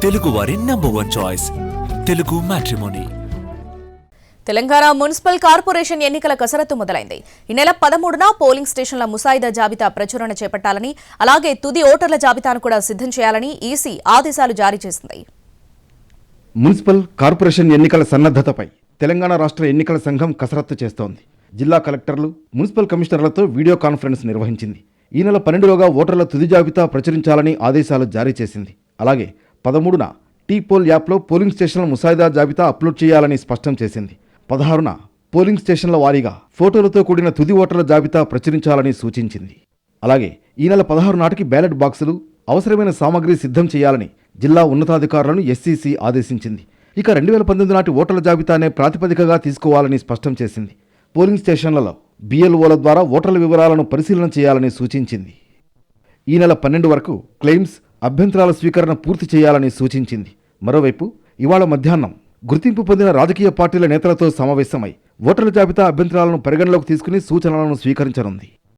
తెలుగువారి number 1 choice Telugu matrimony. Telangana municipal corporation ఎన్నికల కసరత్తు మొదలైంది. ఈ నెల 13న పోలింగ్ స్టేషన్ల ముసాయిదా జాబితా ప్రచురణ చేపట్టాలని, అలాగే తుది ఓటర్ల జాబితాను కూడా సిద్ధం చేయాలని ఈసీ ఆదేశాలు జారీ చేసింది. మున్సిపల్ కార్పొరేషన్ ఎన్నికల సన్నద్ధతపై తెలంగాణ రాష్ట్ర ఎన్నికల సంఘం కసరత్తు చేస్తోంది. జిల్లా కలెక్టర్లు, మున్సిపల్ కమిషనర్లతో వీడియో కాన్ఫరెన్స్ నిర్వహించింది. ఈ నెల 12లోగా ఓటర్ల తుది జాబితా ప్రచురించాలని ఆదేశాలు జారీ చేసింది. అలాగే 13న టీ-పోల్ యాప్లో పోలింగ్ స్టేషన్ల ముసాయిదా జాబితా అప్లోడ్ చేయాలని స్పష్టం చేసింది. 16న పోలింగ్ స్టేషన్ల వారీగా ఫోటోలతో కూడిన తుది ఓటర్ల జాబితా ప్రచురించాలని సూచించింది. అలాగే ఈ నెల 16 నాటికి బ్యాలెట్ బాక్సులు, అవసరమైన సామగ్రి సిద్ధం చేయాలని జిల్లా ఉన్నతాధికారులను ఎస్సీసీ ఆదేశించింది. ఇక 2019 నాటి ఓటర్ల జాబితానే ప్రాతిపదికగా తీసుకోవాలని స్పష్టం చేసింది. పోలింగ్ స్టేషన్లలో బిఎల్ఓల ద్వారా ఓటర్ల వివరాలను పరిశీలన చేయాలని సూచించింది. ఈ నెల 12 వరకు క్లెయిమ్స్, అభ్యంతరాల స్వీకరణ పూర్తి చేయాలని సూచించింది. మరోవైపు ఇవాళ మధ్యాహ్నం గుర్తింపు పొందిన రాజకీయ పార్టీల నేతలతో సమావేశమై ఓటర్ల జాబితా అభ్యంతరాలను పరిగణలోకి తీసుకుని సూచనలను స్వీకరించనుంది.